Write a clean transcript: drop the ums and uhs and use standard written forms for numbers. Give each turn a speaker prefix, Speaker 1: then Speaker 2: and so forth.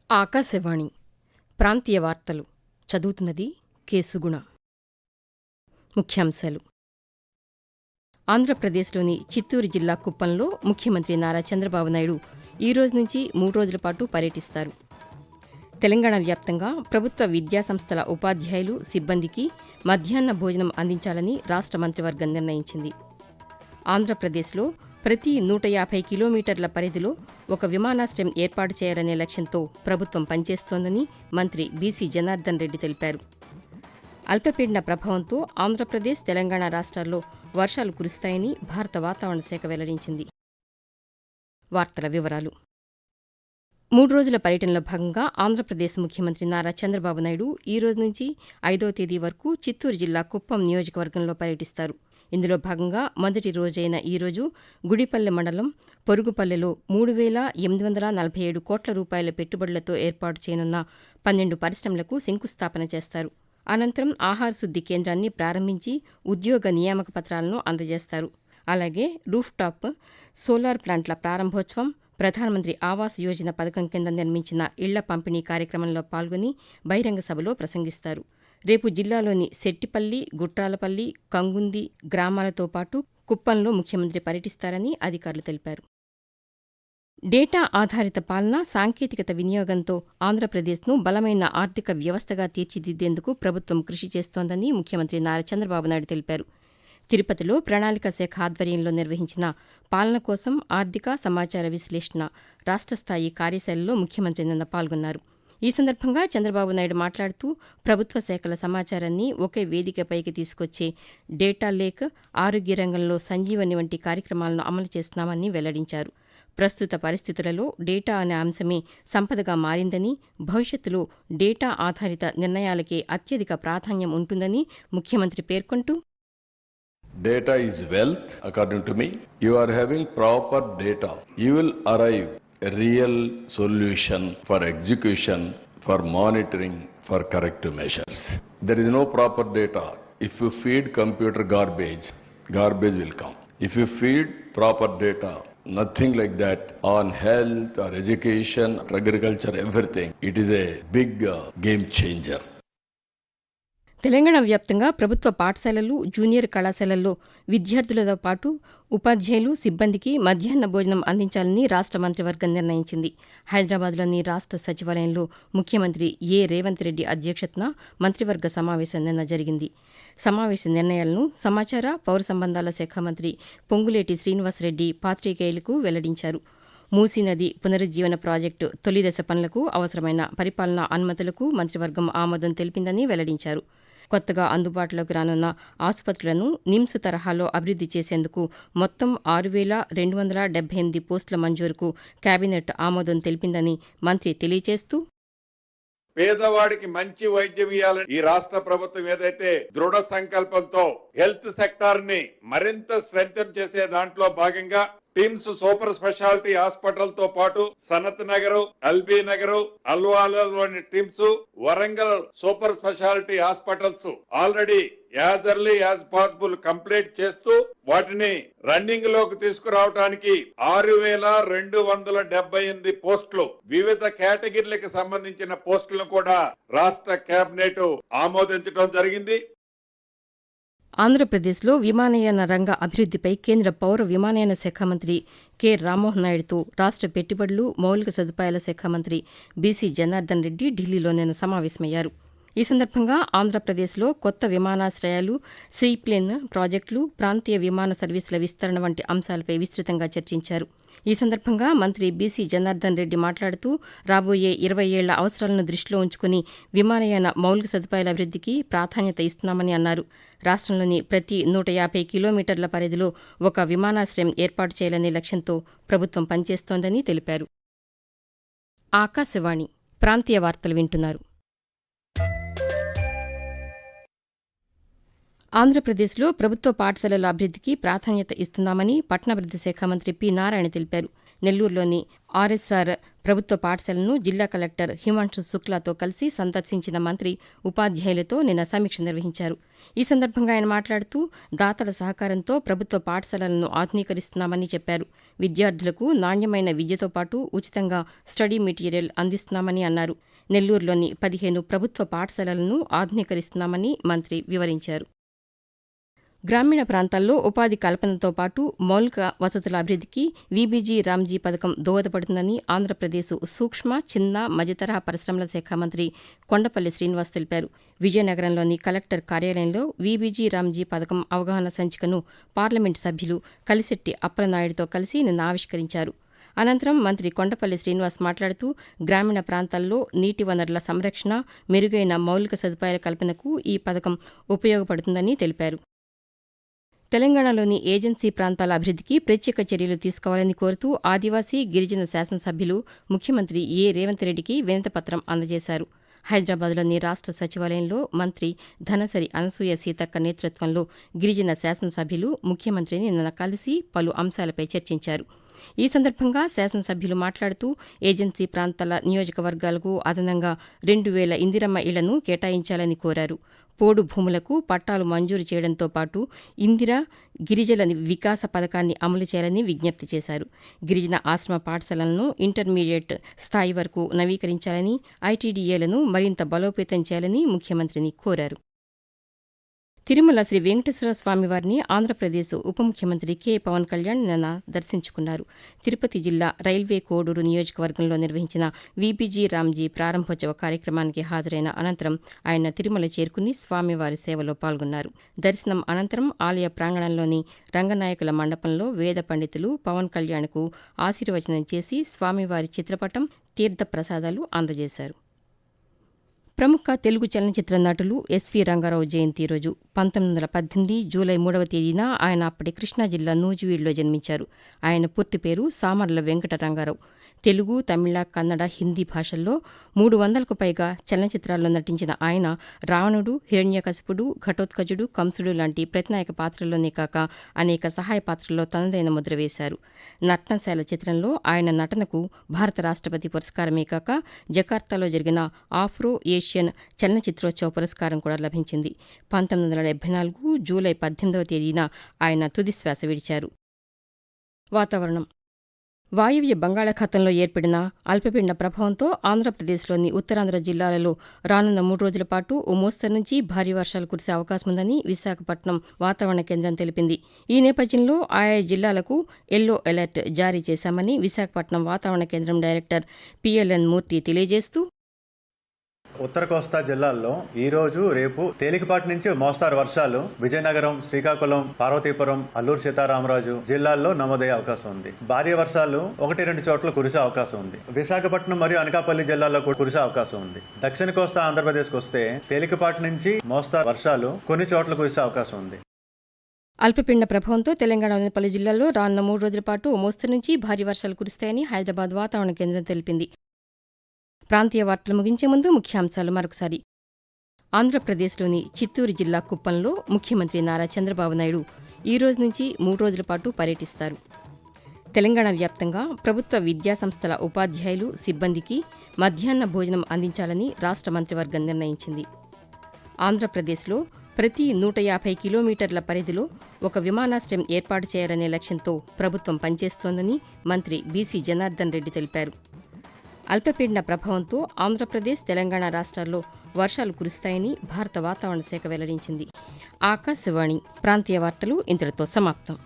Speaker 1: ఆకాశవాణి ప్రాంతీయ వార్తలు చదువుతున్నది కె సుగుణ. ముఖ్యాంశాలు. ఆంధ్రప్రదేశ్లోని చిత్తూరు జిల్లా కుప్పంలో ముఖ్యమంత్రి నారా చంద్రబాబు నాయుడు ఈ రోజు నుంచి 3 రోజుల పాటు పర్యటిస్తారు. తెలంగాణ వ్యాప్తంగా ప్రభుత్వ విద్యాసంస్థల ఉపాధ్యాయులు, సిబ్బందికి మధ్యాహ్న భోజనం అందించాలని రాష్ట్ర మంత్రివర్గం నిర్ణయించింది. ఆంధ్రప్రదేశ్లో ప్రతి 150 కిలోమీటర్ల పరిధిలో ఒక విమానాశ్రయం ఏర్పాటు చేయాలనే లక్ష్యంతో ప్రభుత్వం పనిచేస్తోందని మంత్రి బీసీ జనార్దన్ రెడ్డి తెలిపారు. అల్పపీడన ప్రభావంతో ఆంధ్రప్రదేశ్, తెలంగాణ రాష్ట్రాల్లో వర్షాలు కురుస్తాయని భారత వాతావరణ శాఖ వెల్లడించింది. వార్తల వివరాలు. 3 రోజుల పర్యటనలో భాగంగా ఆంధ్రప్రదేశ్ ముఖ్యమంత్రి నారా చంద్రబాబు నాయుడు ఈ రోజు నుంచి 5వ తేదీ వరకు చిత్తూరు జిల్లా కుప్పం నియోజకవర్గంలో పర్యటిస్తారు. ఇందులో భాగంగా మొదటి రోజైన ఈ రోజు గుడిపల్లె మండలం పొరుగుపల్లెలో 3,847 కోట్ల రూపాయల పెట్టుబడులతో ఏర్పాటు చేయనున్న 12 పరిశ్రమలకు శంకుస్థాపన చేస్తారు. అనంతరం ఆహార శుద్ది కేంద్రాన్ని ప్రారంభించి ఉద్యోగ నియామక పత్రాలను అందజేస్తారు. అలాగే రూఫ్టాప్ సోలార్ ప్లాంట్ల ప్రారంభోత్సవం, ప్రధానమంత్రి ఆవాస్ యోజన పథకం కింద నిర్మించిన ఇళ్ల పంపిణీ కార్యక్రమంలో పాల్గొని బహిరంగ సభలో ప్రసంగిస్తారు. రేపు జిల్లాలోని శెట్టిపల్లి, గుట్రాలపల్లి, కంగుంది గ్రామాలతో పాటు కుప్పంలో ముఖ్యమంత్రి పర్యటిస్తారని అధికారులు తెలిపారు. డేటా ఆధారిత పాలన, సాంకేతికత వినియోగంతో ఆంధ్రప్రదేశ్ను బలమైన ఆర్థిక వ్యవస్థగా తీర్చిదిద్దేందుకు ప్రభుత్వం కృషి చేస్తోందని ముఖ్యమంత్రి నారా చంద్రబాబు నాయుడు తెలిపారు. తిరుపతిలో ప్రణాళిక శాఖ ఆధ్వర్యంలో నిర్వహించిన పాలన కోసం ఆర్థిక సమాచార విశ్లేషణ రాష్ట్ర స్థాయి కార్యశాలలో ముఖ్యమంత్రి నిన్న పాల్గొన్నారు. ఈ సందర్భంగా చంద్రబాబు నాయుడు మాట్లాడుతూ ప్రభుత్వ శాఖల సమాచారాన్ని ఒకే వేదికపైకి తీసుకొచ్చే డేటా లేక్, ఆరోగ్య రంగంలో సంజీవని వంటి కార్యక్రమాలను అమలు చేస్తున్నామని వెల్లడించారు. ప్రస్తుత పరిస్థితులలో డేటా అనే అంశమే సంపదగా మారిందని, భవిష్యత్తులో డేటా ఆధారిత నిర్ణయాలకే అత్యధిక ప్రాధాన్యం ఉంటుందని ముఖ్యమంత్రి పేర్కొంటూ,
Speaker 2: Data is wealth, according to me. You are having proper data. You will arrive a real solution for execution, for monitoring, for corrective measures. There is no proper data. If you feed computer garbage, garbage will come. If you feed proper data, nothing like that on health or education, agriculture, everything. It is a big game changer.
Speaker 1: Telangana వ్యాప్తంగా ప్రభుత్వ పాఠశాలలు, junior కళాశాలల్లో విద్యార్థులతో పాటు ఉపాధ్యాయులు, సిబ్బందికి మధ్యాహ్న భోజనం అందించాలని రాష్ట్ర మంత్రివర్గం నిర్ణయించింది. హైదరాబాద్లోని రాష్ట్ర సచివాలయంలో ముఖ్యమంత్రి ఏ రేవంత్ రెడ్డి అధ్యక్షతన మంత్రివర్గ సమావేశం నిన్న జరిగింది. సమావేశ నిర్ణయాలను సమాచార, పౌర సంబంధాల శాఖ మంత్రి పొంగులేటి శ్రీనివాసరెడ్డి పాత్రికేయులకు వెల్లడించారు. మూసీ నది పునరుజ్జీవన ప్రాజెక్టు తొలిదశ పనులకు అవసరమైన పరిపాలనా అనుమతులకు మంత్రివర్గం ఆమోదం తెలిపిందని వెల్లడించారు. కొత్తగా అందుబాటులోకి రానున్న ఆసుపత్రులను నిమ్స్ తరహాలో అభివృద్ది చేసేందుకు మొత్తం 6,278 పోస్టుల మంజూరుకు కేబినెట్ ఆమోదం తెలిపిందని మంత్రి తెలియజేస్తూ,
Speaker 3: పేదవాడికి మంచి వైద్యం ఇవ్వాలని ఈ రాష్ట్ర ప్రభుత్వం ఏదైతే దృఢ సంకల్పంతో హెల్త్ సెక్టార్ ని మరింత స్ట్రెంథెన్ చేసే దాంట్లో భాగంగా టిమ్స్ సూపర్ స్పెషాలిటీ హాస్పిటల్ తో పాటు సనత్ నగర్, ఎల్బీ నగర్, అల్వాలలోని TIMS, Warangal super speciality hospitals already as early as possible complete చేస్తూ వాటిని రన్నింగ్ లోకి తీసుకురావడానికి 6,278 పోస్టులు, వివిధ కేటగిరీలకు సంబంధించిన పోస్టులను కూడా రాష్ట్ర కేబినెట్ ఆమోదించడం జరిగింది.
Speaker 1: ఆంధ్రప్రదేశ్లో విమానయాన రంగ అభివృద్దిపై కేంద్ర పౌర విమానయాన శాఖ మంత్రి కె రామ్మోహన్ నాయుడుతో రాష్ట్ర పెట్టుబడులు, మౌలిక సదుపాయాల శాఖ మంత్రి బీసీ జనార్దన్ రెడ్డి ఢిల్లీలో నిన్న సమావేశమయ్యారు. ఈ సందర్భంగా ఆంధ్రప్రదేశ్లో కొత్త విమానాశ్రయాలు, సీప్లేన్ ప్రాజెక్టులు, ప్రాంతీయ విమాన సర్వీసుల విస్తరణ వంటి అంశాలపై విస్తృతంగా చర్చించారు. ఈ సందర్భంగా మంత్రి బీసీ జనార్దన్ రెడ్డి మాట్లాడుతూ రాబోయే 20 ఏళ్ల అవసరాలను దృష్టిలో ఉంచుకుని విమానయాన మౌలిక సదుపాయాల అభివృద్దికి ప్రాధాన్యత ఇస్తున్నామని అన్నారు. రాష్ట్రంలోని ప్రతి 150 కిలోమీటర్ల పరిధిలో ఒక విమానాశ్రయం ఏర్పాటు చేయాలనే లక్ష్యంతో ప్రభుత్వం పనిచేస్తోందని తెలిపారు. ఆకాశవాణి ప్రాంతీయ వార్తలు వింటున్నారు. ఆంధ్రప్రదేశ్లో ప్రభుత్వ పాఠశాలల అభివృద్దికి ప్రాధాన్యత ఇస్తున్నామని పట్టణాభివృద్ది శాఖ మంత్రి పి. నారాయణ తెలిపారు. నెల్లూరులోని ఆర్ఎస్ఆర్ ప్రభుత్వ పాఠశాలను జిల్లా కలెక్టర్ హిమాంశు శుక్లాతో కలిసి సందర్శించిన మంత్రి ఉపాధ్యాయులతో నిన్న సమీక్ష నిర్వహించారు. ఈ సందర్భంగా ఆయన మాట్లాడుతూ దాతల సహకారంతో ప్రభుత్వ పాఠశాలలను ఆధునీకరిస్తున్నామని చెప్పారు. విద్యార్థులకు నాణ్యమైన విద్యతో పాటు ఉచితంగా స్టడీ మెటీరియల్ అందిస్తున్నామని అన్నారు. నెల్లూరులోని 15 ప్రభుత్వ పాఠశాలలను ఆధునీకరిస్తున్నామని మంత్రి వివరించారు. గ్రామీణ ప్రాంతాల్లో ఉపాధి కల్పనతో పాటు మౌలిక వసతుల అభివృద్ధికి వీబీజీ రామ్జీ పథకం దోహదపడుతుందని ఆంధ్రప్రదేశ్ సూక్ష్మ, చిన్న, మధ్యతరహా పరిశ్రమల శాఖ మంత్రి కొండపల్లి శ్రీనివాస్ తెలిపారు. విజయనగరంలోని కలెక్టర్ కార్యాలయంలో వీబీజీ రామ్జీ పథకం అవగాహన సంచికను పార్లమెంటు సభ్యులు కలిశెట్టి అప్పలనాయుడుతో కలిసి నిన్న ఆవిష్కరించారు. అనంతరం మంత్రి కొండపల్లి శ్రీనివాస్ మాట్లాడుతూ గ్రామీణ ప్రాంతాల్లో నీటి వనరుల సంరక్షణ, మెరుగైన మౌలిక సదుపాయాల కల్పనకు ఈ పథకం ఉపయోగపడుతుందని తెలిపారు. తెలంగాణలోని ఏజెన్సీ ప్రాంతాల అభివృద్ధికి ప్రత్యేక చర్యలు తీసుకోవాలని కోరుతూ ఆదివాసీ, గిరిజన శాసనసభ్యులు ముఖ్యమంత్రి రేవంత్ రెడ్డికి వినతిపత్రం అందజేశారు. హైదరాబాద్లోని రాష్ట్ర సచివాలయంలో మంత్రి ధనసరి అనసూయ సీతక్క నేతృత్వంలో గిరిజన శాసనసభ్యులు ముఖ్యమంత్రిని నిన్న కలిసి పలు అంశాలపై చర్చించారు. ఈ సందర్భంగా శాసనసభ్యులు మాట్లాడుతూ ఏజెన్సీ ప్రాంతాల నియోజకవర్గాలకు అదనంగా 2000 ఇందిరమ్మ ఇళ్లను కేటాయించాలని కోరారు. పోడు భూములకు పట్టాలు మంజూరు చేయడంతో పాటు ఇందిరా గిరిజన వికాస పథకాన్ని అమలు చేయాలని విజ్ఞప్తి చేశారు. గిరిజన ఆశ్రమ పాఠశాలలను ఇంటర్మీడియట్ స్థాయి వరకు నవీకరించాలని, ఐటీడీఏలను మరింత బలోపేతం చేయాలని ముఖ్యమంత్రిని కోరారు. తిరుమల శ్రీ వెంకటేశ్వర స్వామివారిని ఆంధ్రప్రదేశ్ ఉప ముఖ్యమంత్రి కె పవన్ కళ్యాణ్ నిన్న దర్శించుకున్నారు. తిరుపతి జిల్లా రైల్వే కోడూరు నియోజకవర్గంలో నిర్వహించిన వీబీజీ రామ్జీ ప్రారంభోత్సవ కార్యక్రమానికి హాజరైన అనంతరం ఆయన తిరుమల చేరుకుని స్వామివారి సేవలో పాల్గొన్నారు. దర్శనం అనంతరం ఆలయ ప్రాంగణంలోని రంగనాయకుల మండపంలో వేద పండితులు పవన్ కళ్యాణ్కు ఆశీర్వచనం చేసి స్వామివారి చిత్రపటం, తీర్థ ప్రసాదాలు అందజేశారు. ప్రముఖ తెలుగు చలనచిత్ర నటులు ఎస్వి రంగారావు జయంతి రోజు 1918 జూలై 3వ తేదీన ఆయన అప్పటి కృష్ణా జిల్లా నూజివీడులో జన్మించారు. ఆయన పూర్తి పేరు సామర్ల వెంకట రంగారావు. తెలుగు, తమిళ, కన్నడ, హిందీ భాషల్లో 300కు పైగా చలనచిత్రాల్లో నటించిన ఆయన రావణుడు, హిరణ్యకశిపుడు, ఘటోత్కచుడు, కంసుడు లాంటి ప్రతినాయక పాత్రల్లోనే కాక అనేక సహాయ పాత్రల్లో తనదైన ముద్ర వేశారు. నర్తనశాల చిత్రంలో ఆయన నటనకు భారత రాష్ట్రపతి పురస్కారమే కాక జకార్తాలో జరిగిన ఆఫ్రో ఏషియన్ చలనచిత్రోత్సవ పురస్కారం కూడా లభించింది. 1974 జూలై 18వ తేదీన ఆయన తుదిశ్వాస విడిచారు. వాతావరణం. వాయువ్య బంగాళాఖాతంలో ఏర్పడిన అల్పపీడన ప్రభావంతో ఆంధ్రప్రదేశ్లోని ఉత్తరాంధ్ర జిల్లాలలో రానున్న 3 రోజుల పాటు ఓ మోస్తరు నుంచి భారీ వర్షాలు కురిసే అవకాశముందని విశాఖపట్నం వాతావరణ కేంద్రం తెలిపింది. ఈ నేపథ్యంలో ఆయా జిల్లాలకు ఎల్లో అలర్ట్ జారీ చేశామని విశాఖపట్నం వాతావరణ కేంద్రం డైరెక్టర్ పిఎల్ఎన్ మూర్తి తెలియజేస్తూ,
Speaker 4: ఉత్తర కోస్తా జిల్లాల్లో ఈ రోజు, రేపు తేలికపాటి నుంచి మోస్తారు వర్షాలు విజయనగరం, శ్రీకాకుళం, పార్వతీపురం, అల్లూరు సీతారామరాజు జిల్లాల్లో నమోదయ్యే అవకాశం ఉంది. భారీ వర్షాలు 1-2 చోట్ల కురిసే అవకాశం ఉంది. విశాఖపట్నం మరియు అనకాపల్లి జిల్లాల్లో కూడా కురిసే అవకాశం ఉంది. దక్షిణ కోస్తా ఆంధ్రప్రదేశ్కి వస్తే తేలికపాటి నుంచి మోస్తారు వర్షాలు కొన్ని చోట్ల కురిసే అవకాశం ఉంది.
Speaker 1: అల్పపీడన ప్రభావంతో తెలంగాణలోని పలు జిల్లాల్లో రానున్న 3 రోజుల పాటు ఓ మోస్తరు నుంచి భారీ వర్షాలు కురుస్తాయని హైదరాబాద్ వాతావరణ కేంద్రం తెలిపింది. ప్రాంతీయ వార్తలు ముగించే ముందు ముఖ్యాంశాలు మరొకసారి. ఆంధ్రప్రదేశ్లోని చిత్తూరు జిల్లా కుప్పంలో ముఖ్యమంత్రి నారా చంద్రబాబు నాయుడు ఈ రోజు నుంచి 3 రోజుల పాటు పర్యటిస్తారు. తెలంగాణ వ్యాప్తంగా ప్రభుత్వ విద్యాసంస్థల ఉపాధ్యాయులు, సిబ్బందికి మధ్యాహ్న భోజనం అందించాలని రాష్ట్ర మంత్రివర్గం నిర్ణయించింది. ఆంధ్రప్రదేశ్లో ప్రతి 150 కిలోమీటర్ల పరిధిలో ఒక విమానాశ్రయం ఏర్పాటు చేయాలనే లక్ష్యంతో ప్రభుత్వం పనిచేస్తోందని మంత్రి బీసీ జనార్దన్ రెడ్డి తెలిపారు. అల్పపీడన ప్రభావంతో ఆంధ్రప్రదేశ్, తెలంగాణ రాష్ట్రాల్లో వర్షాలు కురుస్తాయని భారత వాతావరణ శాఖ వెల్లడించింది. ఆకాశవాణి ప్రాంతీయ వార్తలు ఇంతటితో సమాప్తం.